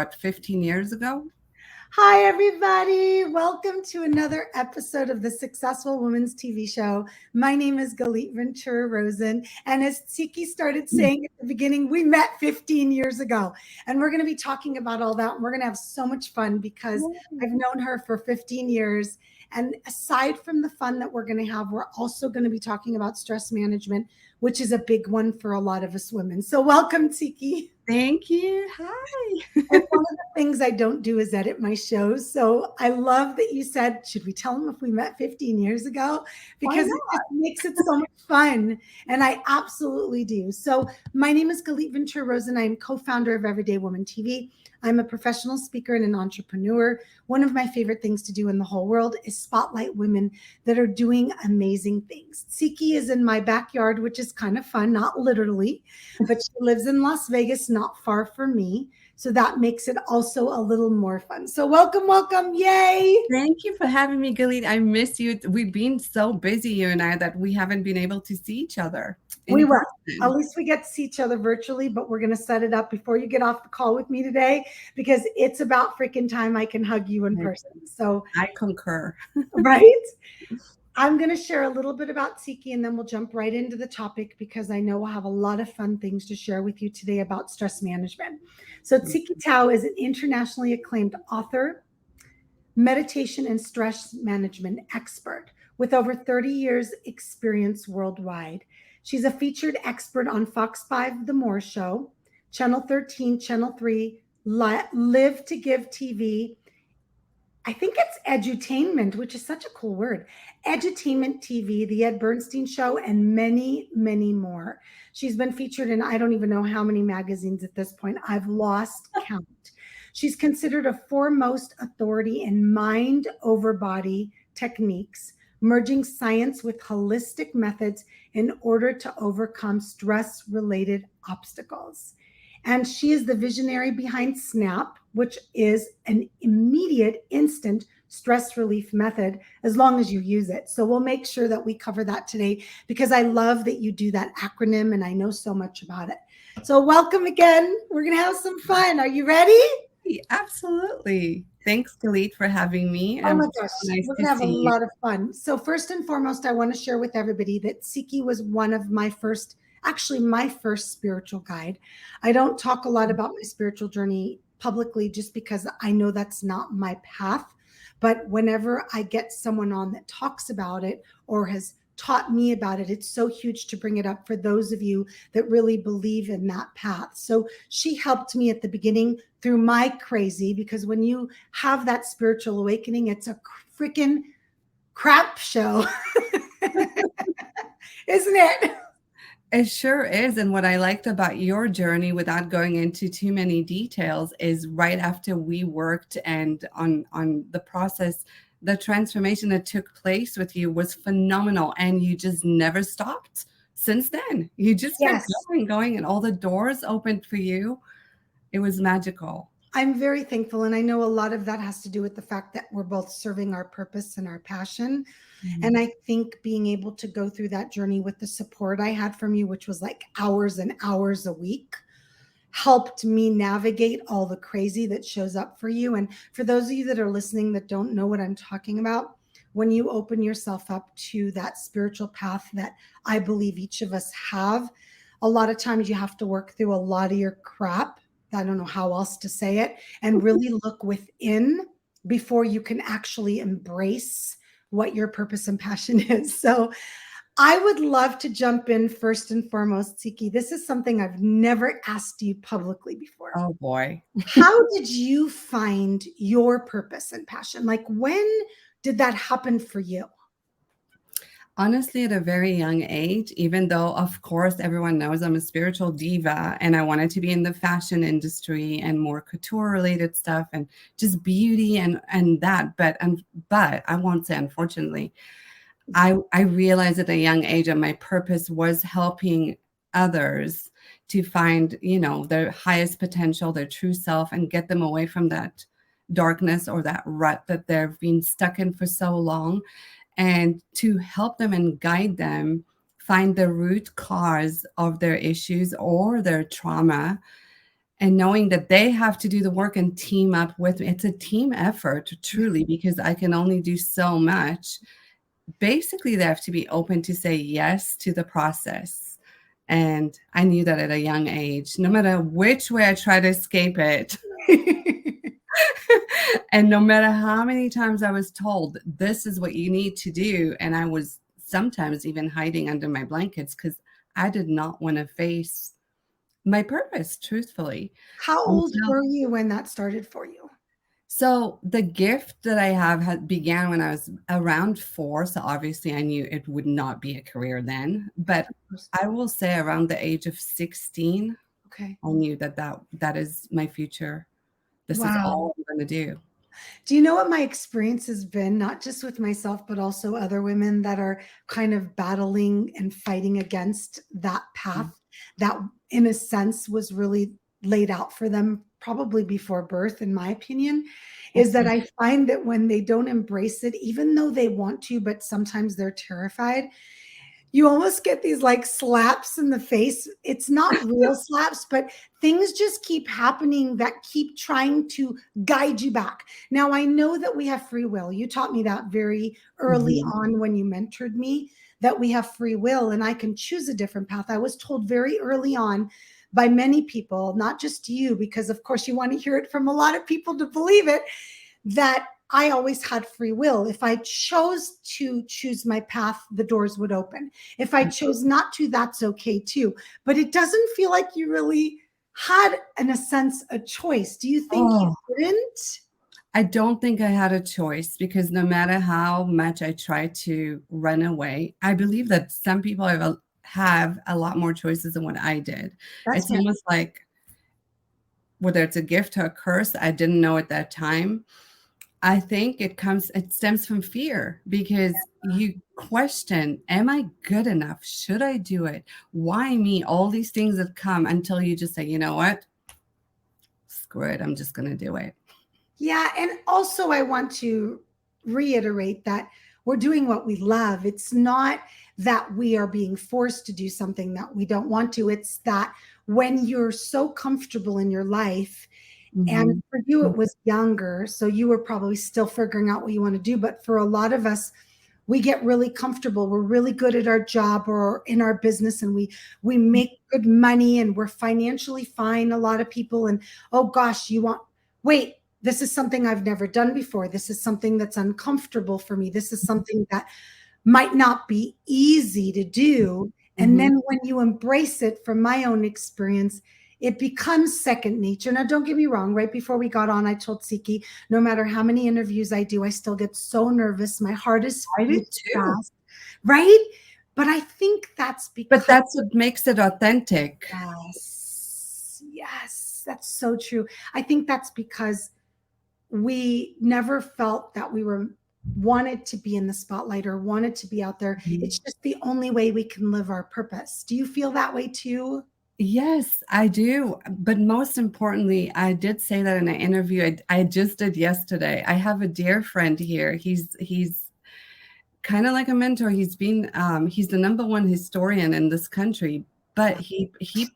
what, 15 years ago? Hi, everybody. Welcome to another episode of the Successful Women's TV show. My name is Galit Ventura-Rozen. And as Tsikki started saying at the beginning, we met 15 years ago. And we're going to be talking about all that. And we're going to have so much fun because I've known her for 15 years. And aside from the fun that we're going to have, we're also going to be talking about stress management, which is a big one for a lot of us women. So welcome, Tsikki. Thank you. Hi. And one of the things I don't do is edit my shows. So I love that you said, should we tell them if we met 15 years ago? Because it just makes it so much fun. And I absolutely do. So my name is Galit Ventura-Rozen. I am co-founder of Everyday Woman TV. I'm a professional speaker and an entrepreneur. One of my favorite things to do in the whole world is spotlight women that are doing amazing things. Tsikki is in my backyard, which is kind of fun, not literally, but she lives in Las Vegas, not far from me. So that makes it also a little more fun. So welcome, welcome. Yay. Thank you for having me, Galit. I miss you. We've been so busy, you and I, that we haven't been able to see each other. We will. At least we get to see each other virtually, but we're going to set it up before you get off the call with me today, because it's about freaking time I can hug you in person. So I concur. Right? I'm going to share a little bit about Tsikki, and then we'll jump right into the topic because I know we'll have a lot of fun things to share with you today about stress management. So Tsikki Thau is an internationally acclaimed author, meditation and stress management expert with over 30 years experience worldwide. She's a featured expert on Fox 5 The More Show, Channel 13, Channel 3, Live to Give TV. I think it's edutainment, which is such a cool word. Edutainment TV, The Ed Bernstein Show, and many, many more. She's been featured in I don't even know how many magazines at this point. I've lost count. She's considered a foremost authority in mind over body techniques, merging science with holistic methods in order to overcome stress-related obstacles. And she is the visionary behind SNAP, which is an immediate, instant stress relief method as long as you use it. So we'll make sure that we cover that today because I love that you do that acronym and I know so much about it. So welcome again. We're going to have some fun. Are you ready? Absolutely. Thanks, Galit, for having me. Oh my gosh, we're going to have a lot of fun. So first and foremost, I want to share with everybody that Tsikki was one of my first spiritual guide. I don't talk a lot about my spiritual journey publicly just because I know that's not my path. But whenever I get someone on that talks about it or has taught me about it, it's so huge to bring it up for those of you that really believe in that path. So she helped me at the beginning through my crazy, because when you have that spiritual awakening, it's a freaking crap show. Isn't it? It sure is. And what I liked about your journey, without going into too many details, is right after we worked and on the process, the transformation that took place with you was phenomenal. And you just never stopped since then. You just kept going, and all the doors opened for you. It was magical. I'm very thankful. And I know a lot of that has to do with the fact that we're both serving our purpose and our passion. Mm-hmm. And I think being able to go through that journey with the support I had from you, which was like hours and hours a week, helped me navigate all the crazy that shows up for you. And for those of you that are listening that don't know what I'm talking about, when you open yourself up to that spiritual path that I believe each of us have, a lot of times you have to work through a lot of your crap. I don't know how else to say it, and really look within before you can actually embrace what your purpose and passion is. So I would love to jump in first and foremost, Tsikki. This is something I've never asked you publicly before. Oh boy. How did you find your purpose and passion? Like, when did that happen for you? Honestly, at a very young age, even though, of course, everyone knows I'm a spiritual diva and I wanted to be in the fashion industry and more couture related stuff and just beauty and that. But I won't say unfortunately, I realized at a young age that my purpose was helping others to find, their highest potential, their true self, and get them away from that darkness or that rut that they've been stuck in for so long. And to help them and guide them find the root cause of their issues or their trauma and knowing that they have to do the work and team up with me. It's a team effort, truly, because I can only do so much. Basically, they have to be open to say yes to the process. And I knew that at a young age, no matter which way I try to escape it, and no matter how many times I was told, this is what you need to do, and I was sometimes even hiding under my blankets because I did not want to face my purpose, truthfully. How old Until were you when that started for you? so the gift that I have began when I was around 4, so obviously I knew it would not be a career then, but I will say around the age of 16, Okay. I knew that is my future. This is Wow. all I'm gonna do. Do you know what my experience has been, not just with myself, but also other women that are kind of battling and fighting against that Mhm. path that, in a sense, was really laid out for them probably before birth, in my opinion, is that Okay. I find that when they don't embrace it, even though they want to, but sometimes they're terrified, you almost get these like slaps in the face. It's not real slaps, but things just keep happening that keep trying to guide you back. Now, I know that we have free will. You taught me that very early Mhm. on when you mentored me, that we have free will and I can choose a different path. I was told very early on by many people, not just you, because of course you want to hear it from a lot of people to believe it, that I always had free will. If I chose to choose my path, the doors would open. If I chose not to, that's okay too. But it doesn't feel like you really had, in a sense, a choice. Do you think you Oh, didn't? I don't think I had a choice because no matter how much I tried to run away, I believe that some people have a lot more choices than what I did. That's It's fair. almost like whether it's a gift or a curse, I didn't know at that time. I think it stems from fear because you question, am I good enough? Should I do it? Why me? All these things that come until you just say, you know what? Screw it. I'm just going to do it. Yeah. And also, I want to reiterate that we're doing what we love. It's not that we are being forced to do something that we don't want to. It's that when you're so comfortable in your life, and Mhm. for you, it was younger. So you were probably still figuring out what you want to do. But for a lot of us, we get really comfortable. We're really good at our job or in our business, and we make good money and we're financially fine. A lot of people, and oh gosh, you want, wait, this is something I've never done before. This is something that's uncomfortable for me. This is something that might not be easy to do. And Mhm. then when you embrace it, from my own experience, it becomes second nature. Now, don't get me wrong. Right before we got on, I told Tsikki, no matter how many interviews I do, I still get so nervous. My heart is I do beating too. fast, right? But I think that's But because, that's what makes it authentic. yes, yes, that's so true. I think that's because we never felt that we were wanted to be in the spotlight or wanted to be out there. Mhm. It's just the only way we can live our purpose. Do you feel that way too? Yes, I do. But most importantly, I did say that in an interview I just did yesterday. I have a dear friend here. He's kind of like a mentor. He's the number one historian in this country. But he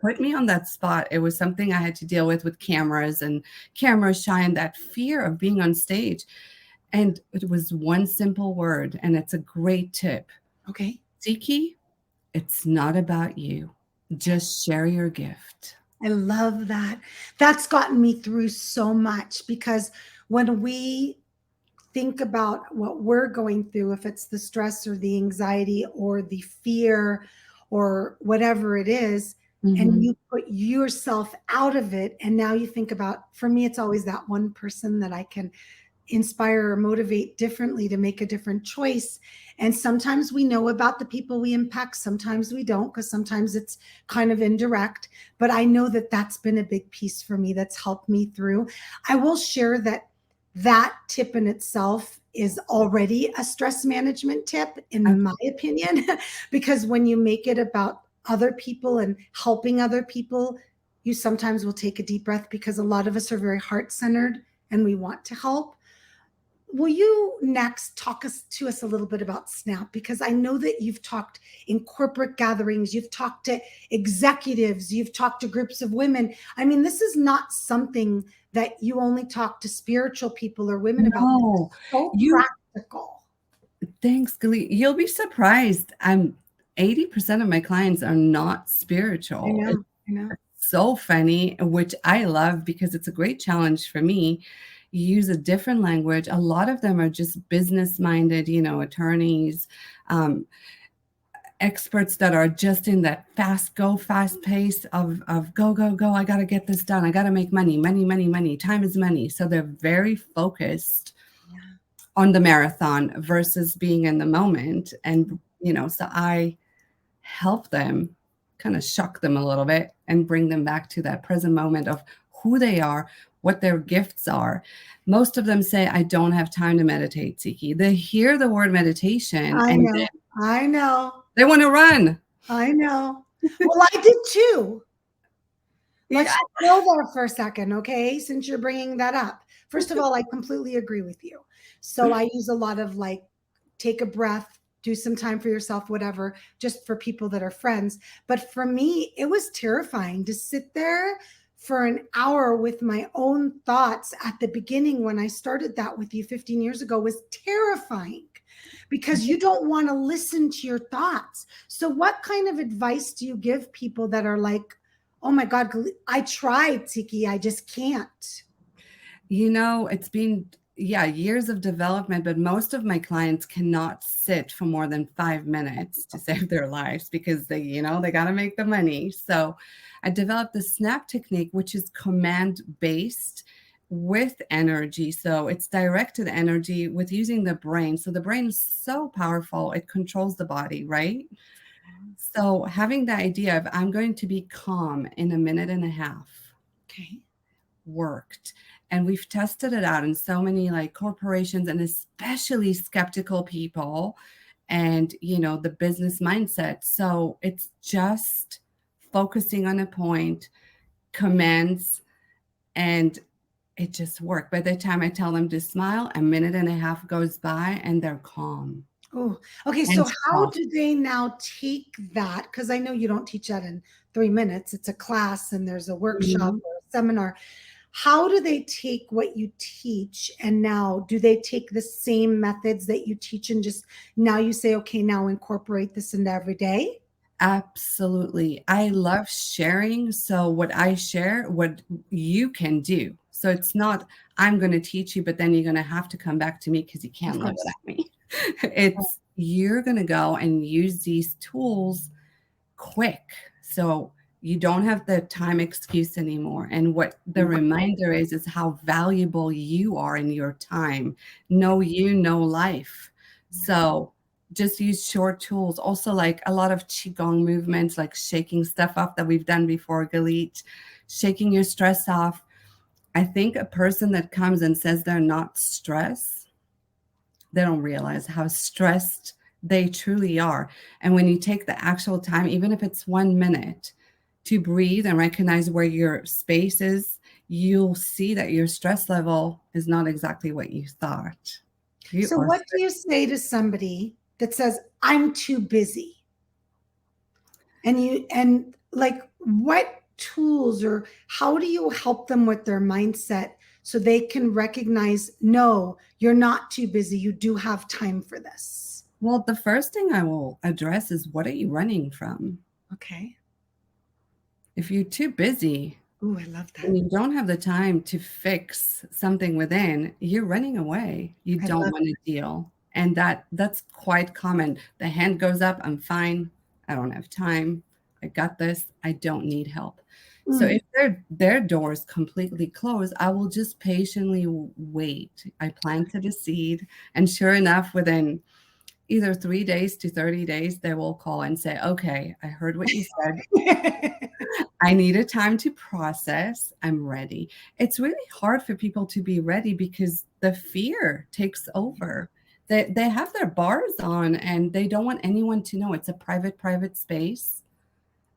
put me on that spot. It was something I had to deal with cameras and camera shy and that fear of being on stage. And it was one simple word, and it's a great tip. Okay. Tsikki, it's not about you. Just share your gift. I love that. That's gotten me through so much because when we think about what we're going through, if it's the stress or the anxiety or the fear or whatever it is, and Mhm. you put yourself out of it, and now you think about, for me, it's always that one person that I can inspire or motivate differently to make a different choice. And sometimes we know about the people we impact, sometimes we don't, because sometimes it's kind of indirect. But I know that that's been a big piece for me that's helped me through. I will share that that tip in itself is already a stress management tip, in my Okay. opinion, because when you make it about other people and helping other people, you sometimes will take a deep breath because a lot of us are very heart centered and we want to help. will you next talk to us a little bit about SNAP? Because I know that you've talked in corporate gatherings, you've talked to executives, you've talked to groups of women. I mean, this is not something that you only talk to spiritual people or women about. No, It's so you practical. thanks, Galit. You'll be surprised. I'm 80% of my clients are not I spiritual. know, I know. So funny, which I love because it's a great challenge for me. You use a different language. A lot of them are just business minded, attorneys, um, experts that are just in that fast pace of go, go, go. I got to get this done. I got to make money, money, money, money. Time is money. So they're very focused Yeah. on the marathon versus being in the moment. And, so I help them kind of shock them a little bit and bring them back to that present moment of who they are, what their gifts are. Most of them say, I don't have time to meditate, Tsikki. They hear the word meditation I and know, I know, they want to run. I know. Well, I did too. Let's Yeah. just go there for a second, okay? Since you're bringing that up. First of all, I completely agree with you. So I use a lot of like, take a breath, do some time for yourself, whatever, just for people that are friends. But for me, it was terrifying to sit there for an hour with my own thoughts at the beginning when I started that with you 15 years ago was terrifying because you don't want to listen to your thoughts. So what kind of advice do you give people that are like, oh my God, I tried, Tsikki, I just can't. It's been, years of development, but most of my clients cannot sit for more than 5 minutes to save their lives because they got to make the money. So I developed the SNAP technique, which is command based with energy. So it's directed energy with using the brain. So the brain is so powerful, it controls the body, right? So having the idea of I'm going to be calm in a minute and a half Okay. worked. And we've tested it out in so many like corporations and especially skeptical people and, the business mindset. So it's just focusing on a point, commands, and it just worked. By the time I tell them to smile, a minute and a half goes by and they're calm Oh, okay. and So how strong. do they now take that? Because I know you don't teach that in 3 minutes. It's a class and there's a workshop Mhm. or a seminar. How do they take what you teach and now do they take the same methods that you teach and just now you say, okay, now incorporate this into every day? Absolutely. I love sharing. So what I share, what you can do. So it's not, I'm going to teach you, but then you're going to have to come back to me because you Of can't live course. without me. It's you're going to go and use these tools quick. So you don't have the time excuse anymore. And what the reminder is how valuable you are in your time. Know you, know life. So just use short tools. Also, like a lot of Qigong movements, like shaking stuff off that we've done before, Galit, shaking your stress off. I think a person that comes and says they're not stressed, they don't realize how stressed they truly are. And when you take the actual time, even if it's 1 minute, to breathe and recognize where your space is, you'll see that your stress level is not exactly what you thought. You So are what do you say to somebody that says, I'm too busy? And like what tools or how do you help them with their mindset so they can recognize, no, you're not too busy. You do have time for this. well, the first thing I will address is what are you running from? Okay. If you're too busy, Oh, I love and that. you don't have the time to fix something within, you're running away. You I don't love want to deal. And that's quite common. The hand goes up, I'm fine. I don't have time. I got this. I don't need help. it. So if their door is completely closed, I will just patiently wait. I planted a seed, and sure enough, within either 3 days to 30 days, they will call and say, "Okay, I heard what you said. I needed time to process. I'm ready." It's really hard for people to be ready because the fear takes over. They have their bars on and they don't want anyone to know. It's a private space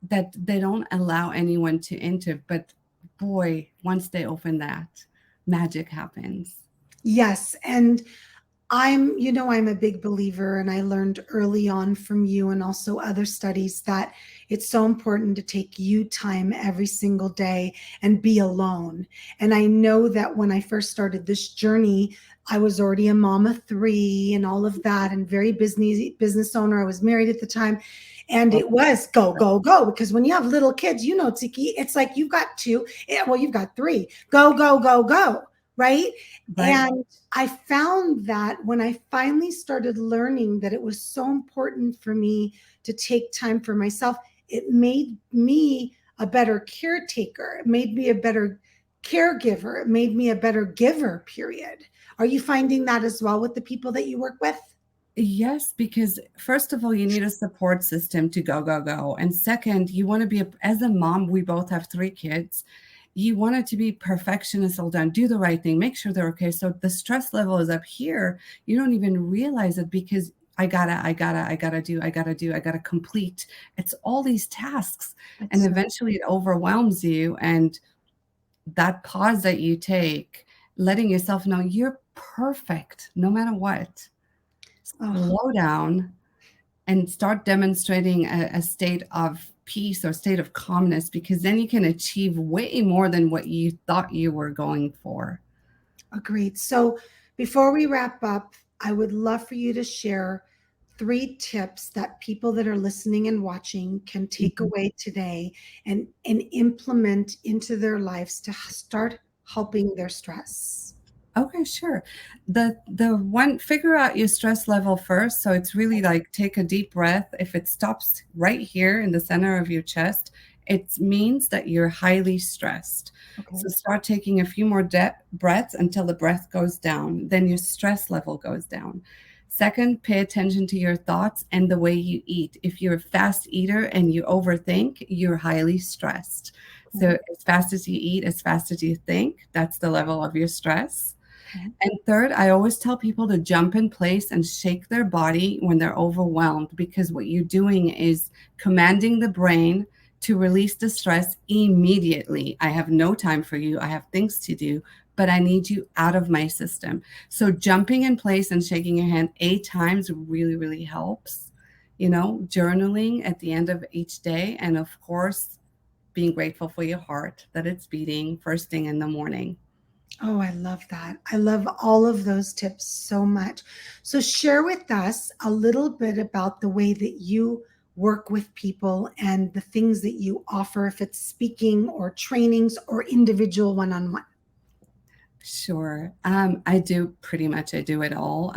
that they don't allow anyone to enter. But boy, once they open that, magic happens. Yes. And I'm a big believer, and I learned early on from you and also other studies that it's so important to take you time every single day and be alone. And I know that when I first started this journey, I was already a mom of three and all of that, and very business owner. I was married at the time. And Oh, it was go, go, go. Because when you have little kids, Tiki, it's like you've got two, well, you've got three. Go, go, go, go. Right. right. And I found that when I finally started learning that it was so important for me to take time for myself, it made me a better caretaker. It made me a better caregiver. It made me a better giver, period. Are you finding that as well with the people that you work with? Yes, because first of all, you need a support system to go, go, go. And second, you want to be, as a mom, we both have three kids. You want it to be perfectionist all done, do the right thing, make sure they're okay. So the stress level is up here. You don't even realize it because I gotta complete. It's all these tasks. And That's right. eventually it overwhelms you. And that pause that you take, letting yourself know you're perfect no matter what, Oh, slow down and start demonstrating a state of peace or state of calmness, because then you can achieve way more than what you thought you were going for. agreed. So before we wrap up, I would love for you to share three tips that people that are listening and watching can take Mhm. away today and implement into their lives to start helping their stress. Okay, sure. The one, figure out your stress level first. So it's really like take a deep breath. If it stops right here in the center of your chest, it means that you're highly stressed. Okay. So start taking a few more breaths until the breath goes down. Then your stress level goes down. Second, pay attention to your thoughts and the way you eat. If you're a fast eater and you overthink, you're highly stressed. Okay. So as fast as you eat, as fast as you think, that's the level of your stress. Okay. And third, I always tell people to jump in place and shake their body when they're overwhelmed, because what you're doing is commanding the brain to release the stress immediately. I have no time for you. I have things to do, but I need you out of my system. So jumping in place and shaking your hand 8 times really, really helps. Journaling at the end of each day. And of course, being grateful for your heart that it's beating first thing in the morning. Oh, I love that. I love all of those tips so much. So, share with us a little bit about the way that you work with people and the things that you offer, if it's speaking or trainings or individual one on one. Sure. I do it all.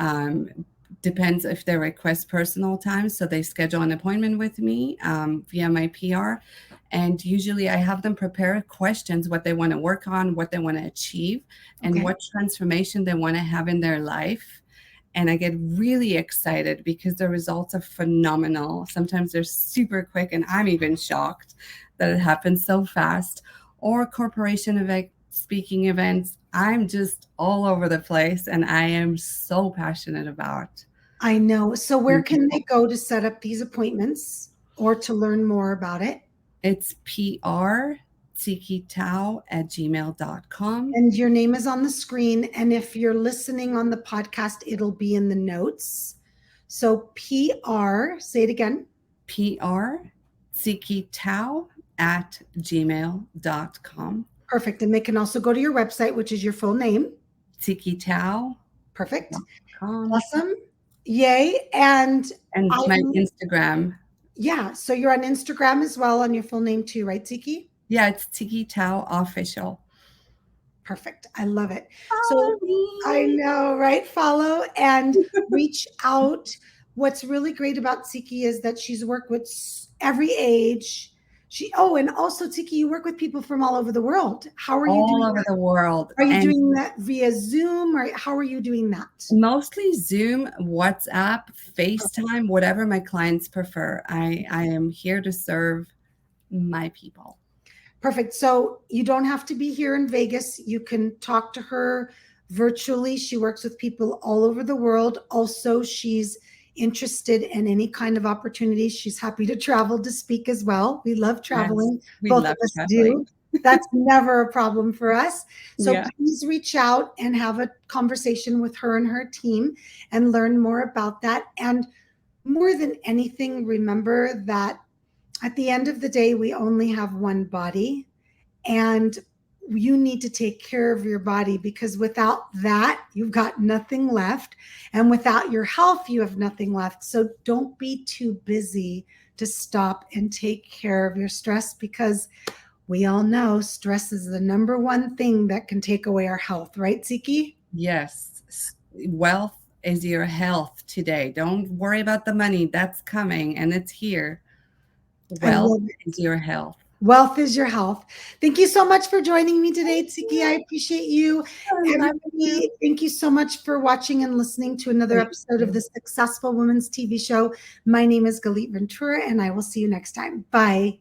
Depends if they request personal time. So they schedule an appointment with me via my PR. And usually I have them prepare questions, what they want to work on, what they want to achieve, and Okay. what transformation they want to have in their life. And I get really excited because the results are phenomenal. Sometimes they're super quick, and I'm even shocked that it happens so fast. Or corporation event, speaking events. I'm just all over the place, and I am so passionate about I know. So, where seeing can they people. go to set up these appointments or to learn more about it? It's PR Tsikki Thau at gmail.com. And your name is on the screen. And if you're listening on the podcast, it'll be in the notes. So, PR, say it again. PR Tsikki Thau at gmail.com. Perfect. And they can also go to your website, which is your full name. TsikiThau.com. Perfect. Awesome. Yay. And And I, my Instagram. yeah, so you're on Instagram as well on your full name too, right, Tsikki? Yeah, it's Tsikki Thau Official. Perfect. I love it. So Follow I me. know, right? Follow and reach out. What's really great about Tsikki is that she's worked with every age. And also Tsikki, you work with people from all over the world. How are you All doing over that? the world. Are you And doing that via Zoom or how are you doing that? mostly Zoom, WhatsApp, Perfect. FaceTime, whatever my clients prefer. I am here to serve my people. Perfect. So you don't have to be here in Vegas. You can talk to her virtually. She works with people all over the world. Also, she's interested in any kind of opportunities. She's happy to travel to speak as well. We love Yes, traveling. we Both love of us traveling. do. That's never a problem for us. So Yeah. please reach out and have a conversation with her and her team and learn more about that. And more than anything, remember that at the end of the day, we only have one body, and you need to take care of your body, because without that, you've got nothing left. And without your health, you have nothing left. So don't be too busy to stop and take care of your stress, because we all know stress is the number one thing that can take away our health, right, Tsikki? Yes. Wealth is your health today. Don't worry about the money. That's coming and it's here. I Wealth love is it. your health. Wealth is your health. Thank you so much for joining me today, Tsikki. I appreciate you. I love you. Everybody, thank you so much for watching and listening to another Thank episode of you. the Successful Women's TV show. My name is Galit Ventura, and I will see you next time. Bye.